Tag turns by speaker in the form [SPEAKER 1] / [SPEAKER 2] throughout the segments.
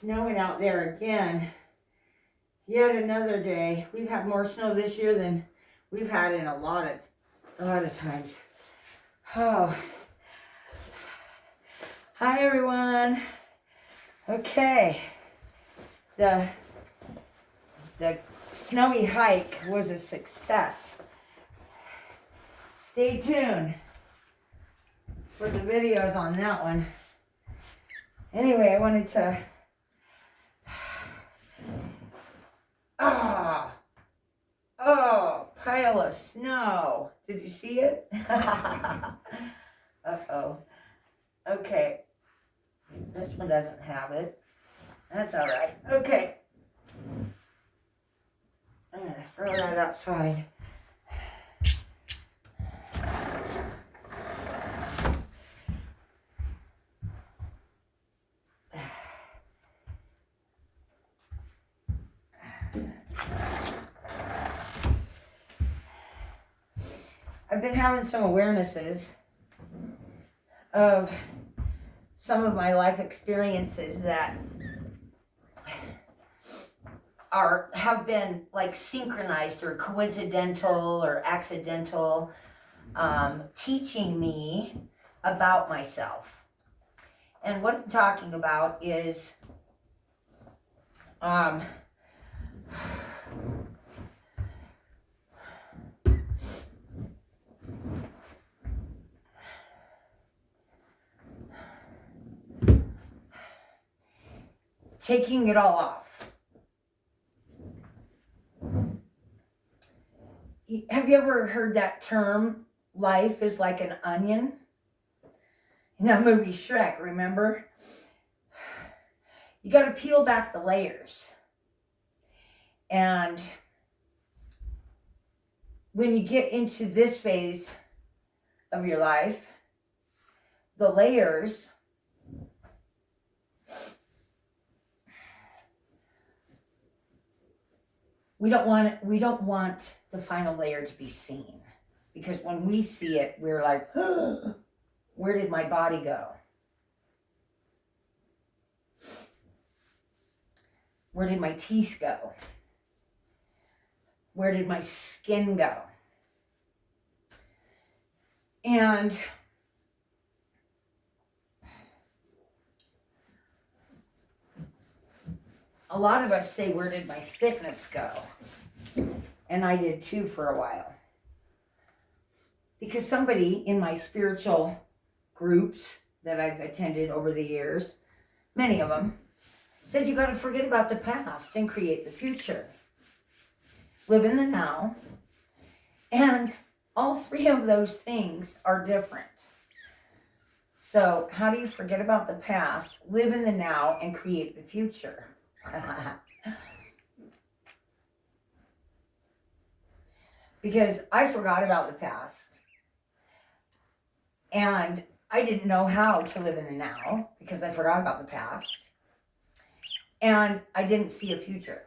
[SPEAKER 1] snowing out there again. Yet another day. We've had more snow this year than we've had in a lot of times. Oh. Hi everyone. Okay. The snowy hike was a success. Stay tuned for the videos on that one. Anyway, I wanted to pile of snow. Did you see it? Uh-oh. Okay. This one doesn't have it. That's all right. Okay. I'm going to throw that outside. I've been having some awarenesses of some of my life experiences that have been like synchronized or coincidental or accidental, teaching me about myself. And what I'm talking about is taking it all off. Have you ever heard that term, life is like an onion? In that movie Shrek, remember? You got to peel back the layers. And when you get into this phase of your life, the layers we don't want the final layer to be seen, because when we see it, we're like, oh, where did my body go? Where did my teeth go? Where did my skin go? And a lot of us say, where did my fitness go? And I did too for a while. Because somebody in my spiritual groups that I've attended over the years, many of them, said you got to forget about the past and create the future. Live in the now. And all three of those things are different. So how do you forget about the past, live in the now, and create the future? Because I forgot about the past. And I didn't know how to live in the now because I forgot about the past. And I didn't see a future.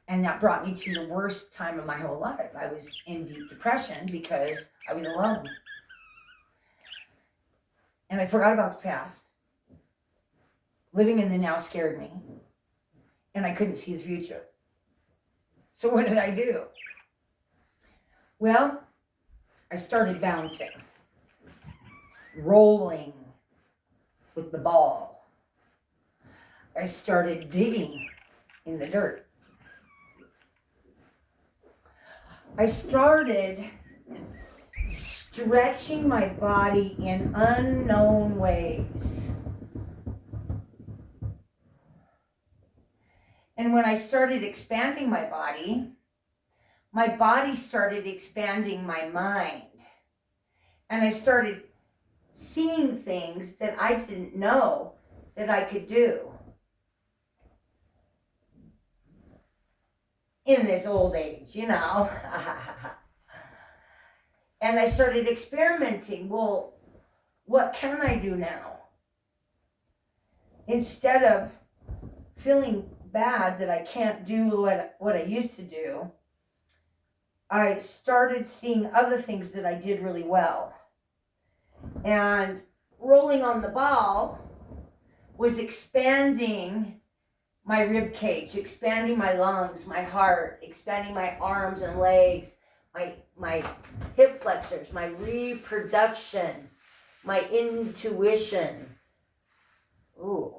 [SPEAKER 1] And that brought me to the worst time of my whole life. I was in deep depression because I was alone. And I forgot about the past. Living in the now scared me. And I couldn't see the future. So what did I do? Well, I started bouncing. Rolling with the ball. I started digging in the dirt. I started stretching my body in unknown ways. And when I started expanding my body started expanding my mind. And I started seeing things that I didn't know that I could do. In this old age, you know. And I started experimenting. Well, what can I do now? Instead of feeling bad that I can't do what I used to do, I started seeing other things that I did really well. And rolling on the ball was expanding my rib cage, expanding my lungs, my heart, expanding my arms and legs, my hip flexors, my reproduction, my intuition. Ooh.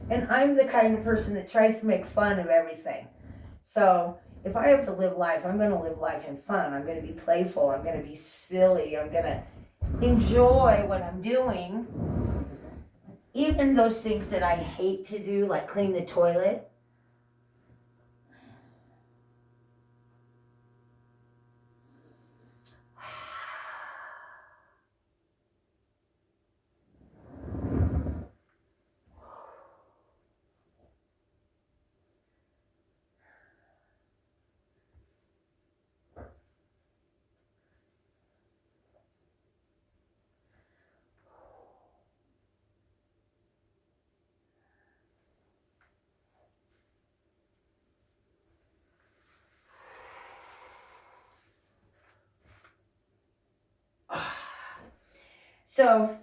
[SPEAKER 1] And I'm the kind of person that tries to make fun of everything. So if I have to live life, I'm going to live life in fun. I'm going to be playful. I'm going to be silly. I'm going to enjoy what I'm doing. Even those things that I hate to do, like clean the toilet. So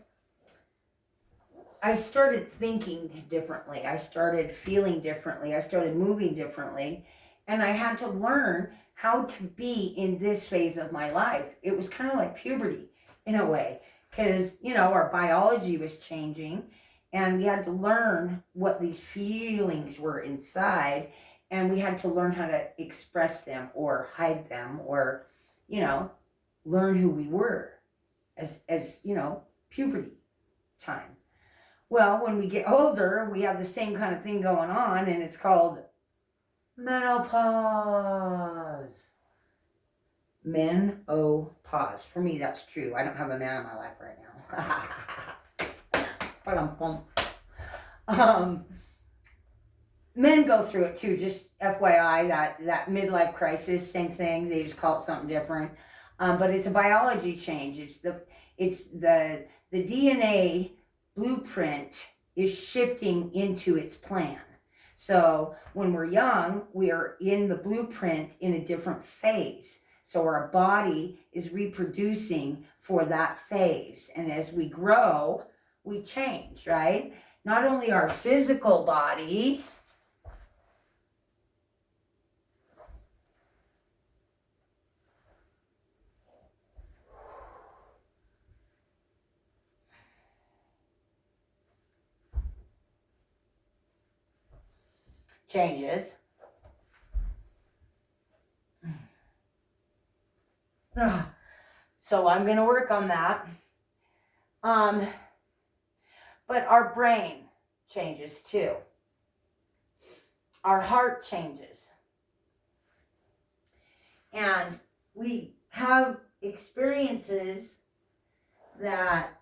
[SPEAKER 1] I started thinking differently. I started feeling differently. I started moving differently. And I had to learn how to be in this phase of my life. It was kind of like puberty in a way, because, our biology was changing and we had to learn what these feelings were inside, and we had to learn how to express them or hide them or, learn who we were as puberty time. Well, when we get older, we have the same kind of thing going on, and it's called menopause. Menopause. For me, that's true. I don't have a man in my life right now. Men go through it too, just FYI, that midlife crisis, same thing. They just call it something different. But it's a biology change. It's the DNA blueprint is shifting into its plan. So when we're young, we are in the blueprint in a different phase. So our body is reproducing for that phase. And as we grow, we change, right? Not only our physical body, changes. So I'm going to work on that. But our brain changes too. Our heart changes. And we have experiences that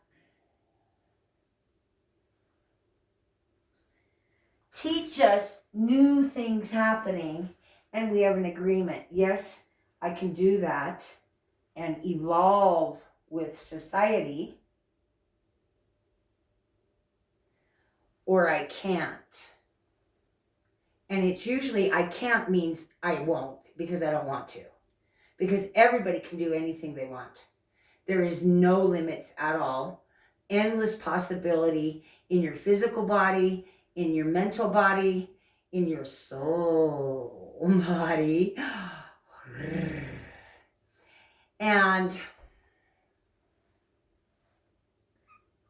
[SPEAKER 1] teach us new things happening, and we have an agreement. Yes, I can do that and evolve with society, or I can't. And it's usually I can't means I won't, because I don't want to. Because everybody can do anything they want. There is no limits at all. Endless possibility in your physical body, in your mental body, in your soul body. And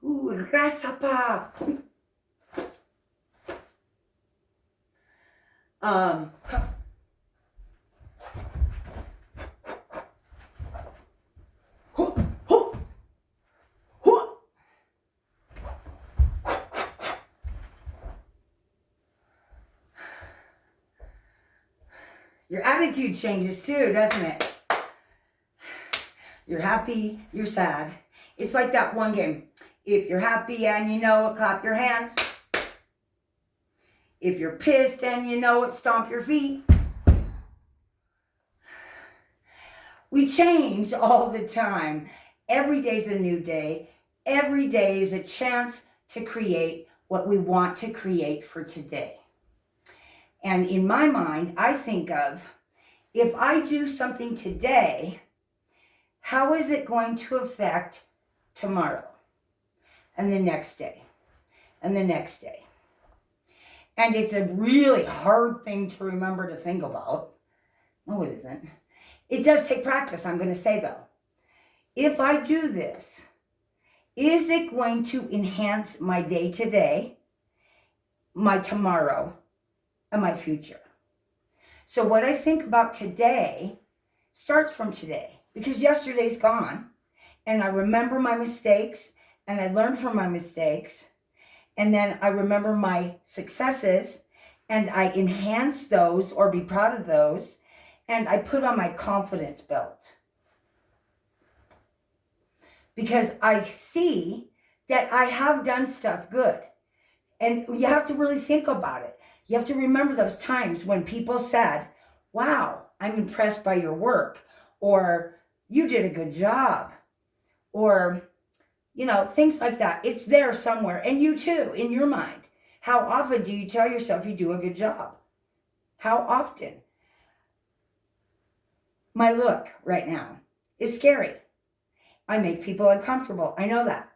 [SPEAKER 1] rasapa. Your attitude changes too, doesn't it? You're happy, you're sad. It's like that one game. If you're happy and you know it, clap your hands. If you're pissed and you know it, stomp your feet. We change all the time. Every day's a new day. Every day is a chance to create what we want to create for today. And in my mind, I think of, if I do something today, how is it going to affect tomorrow and the next day and the next day? And it's a really hard thing to remember to think about. No, it isn't. It does take practice, I'm going to say, though. If I do this, is it going to enhance my day today, my tomorrow, and my future? So what I think about today starts from today, because yesterday's gone, and I remember my mistakes, and I learn from my mistakes, and then I remember my successes, and I enhance those or be proud of those, and I put on my confidence belt. Because I see that I have done stuff good. And you have to really think about it. You have to remember those times when people said, wow, I'm impressed by your work, or you did a good job, or, things like that. It's there somewhere. And you too, in your mind. How often do you tell yourself you do a good job? How often? My look right now is scary. I make people uncomfortable. I know that.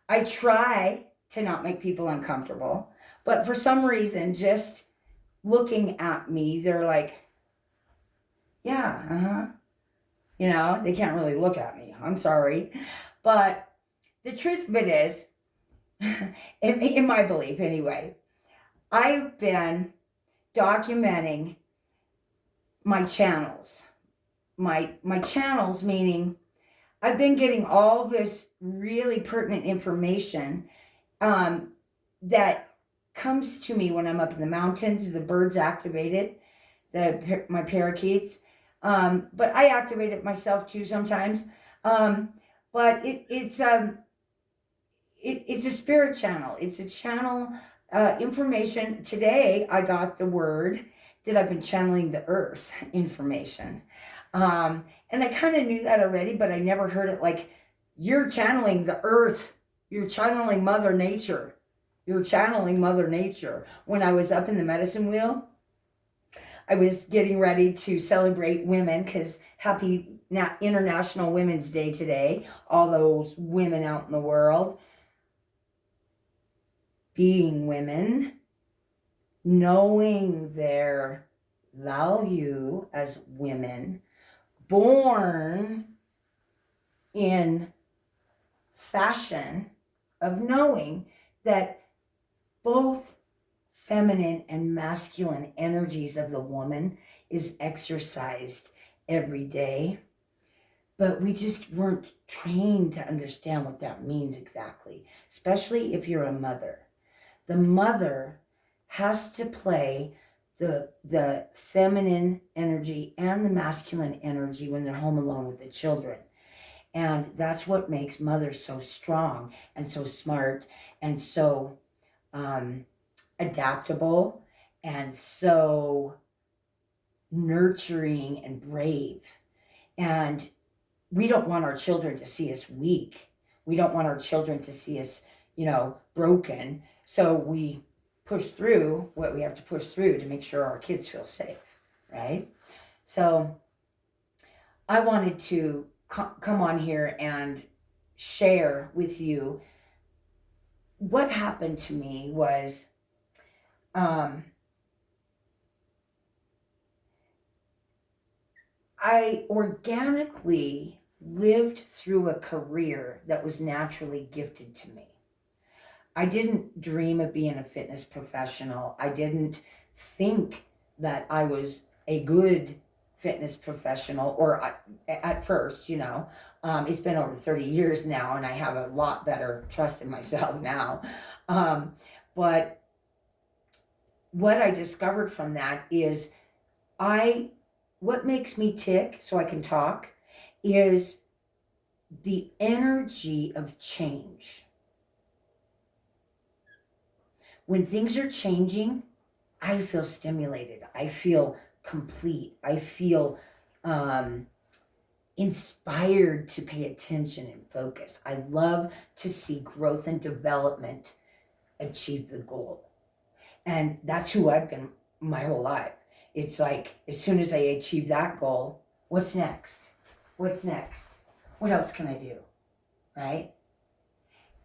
[SPEAKER 1] I try to not make people uncomfortable, but for some reason, just looking at me, they're like, yeah, they can't really look at me. I'm sorry. But the truth of it is, in my belief anyway, I've been documenting my channels. My channels, meaning I've been getting all this really pertinent information that comes to me when I'm up in the mountains. The birds activated, my parakeets, but I activate it myself too sometimes. But it's a spirit channel. It's a channel information. Today I got the word that I've been channeling the earth information. And I kind of knew that already, but I never heard it like, you're channeling the earth. You're channeling Mother Nature. You're channeling Mother Nature. When I was up in the medicine wheel, I was getting ready to celebrate women, because happy International Women's Day today. All those women out in the world being women, knowing their value as women, born in fashion of knowing that both feminine and masculine energies of the woman is exercised every day. But we just weren't trained to understand what that means exactly, especially if you're a mother. The mother has to play the feminine energy and the masculine energy when they're home alone with the children. And that's what makes mothers so strong and so smart and so adaptable and so nurturing and brave. And we don't want our children to see us weak. We don't want our children to see us, broken. So we push through what we have to push through to make sure our kids feel safe, right? So I wanted to come on here and share with you what happened to me was I organically lived through a career that was naturally gifted to me. I didn't dream of being a fitness professional. I didn't think that I was a good fitness professional, or at first, it's been over 30 years now, and I have a lot better trust in myself now. But what I discovered from that is what makes me tick so I can talk is the energy of change. When things are changing, I feel stimulated. I feel complete. I feel inspired to pay attention and focus. I love to see growth and development achieve the goal. And that's who I've been my whole life. It's like, as soon as I achieve that goal, what's next? What's next? What else can I do? Right?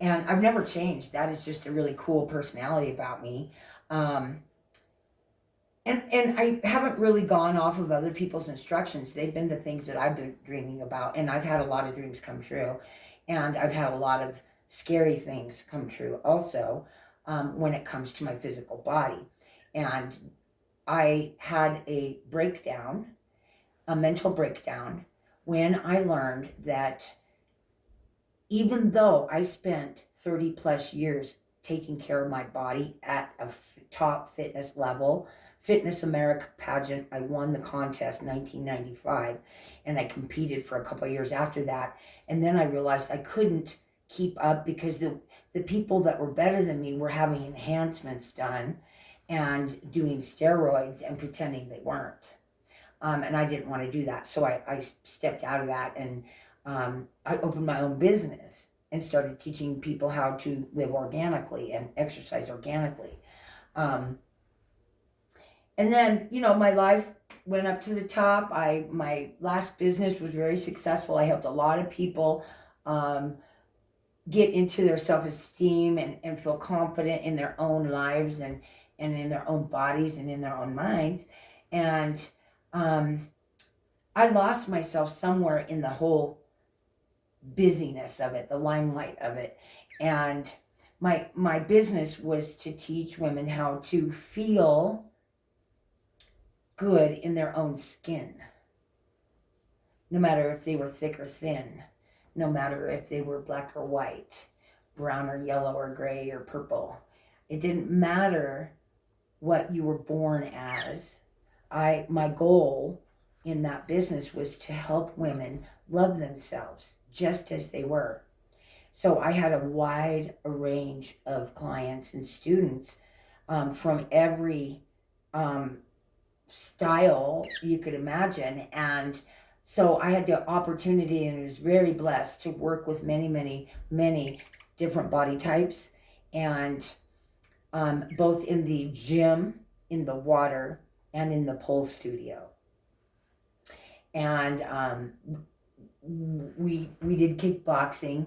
[SPEAKER 1] And I've never changed. That is just a really cool personality about me. And I haven't really gone off of other people's instructions. They've been the things that I've been dreaming about. And I've had a lot of dreams come true. And I've had a lot of scary things come true also, when it comes to my physical body. And I had a breakdown, a mental breakdown, when I learned that even though I spent 30 plus years taking care of my body at a top fitness level, Fitness America pageant, I won the contest in 1995, and I competed for a couple of years after that. And then I realized I couldn't keep up because the people that were better than me were having enhancements done and doing steroids and pretending they weren't. And I didn't want to do that. So I stepped out of that, and I opened my own business and started teaching people how to live organically and exercise organically. And then, my life went up to the top. My last business was very successful. I helped a lot of people get into their self-esteem and feel confident in their own lives and in their own bodies and in their own minds. And I lost myself somewhere in the whole busyness of it, the limelight of it. And my business was to teach women how to feel good in their own skin, no matter if they were thick or thin, no matter if they were black or white, brown or yellow or gray or purple. It didn't matter what you were born as. My goal in that business was to help women love themselves just as they were. So I had a wide range of clients and students, from every style you could imagine. And so I had the opportunity, and was very blessed to work with many, many, many different body types, and both in the gym, in the water, and in the pole studio. And we did kickboxing,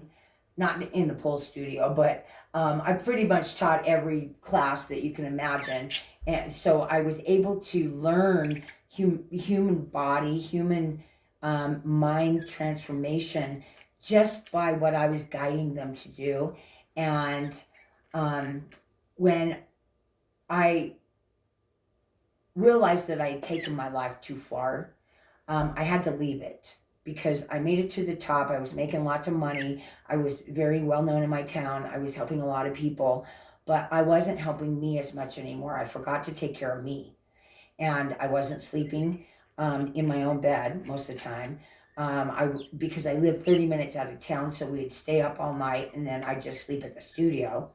[SPEAKER 1] not in the pole studio, but I pretty much taught every class that you can imagine. And so I was able to learn human body, human mind transformation just by what I was guiding them to do. And when I realized that I had taken my life too far, I had to leave it, because I made it to the top. I was making lots of money. I was very well known in my town. I was helping a lot of people, but I wasn't helping me as much anymore. I forgot to take care of me, and I wasn't sleeping in my own bed most of the time. Because I lived 30 minutes out of town, so we'd stay up all night, and then I'd just sleep at the studio.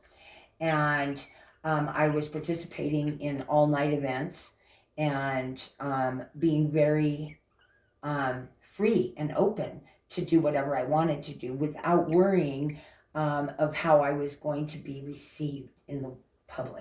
[SPEAKER 1] And I was participating in all-night events and being very free and open to do whatever I wanted to do without worrying of how I was going to be received in the public.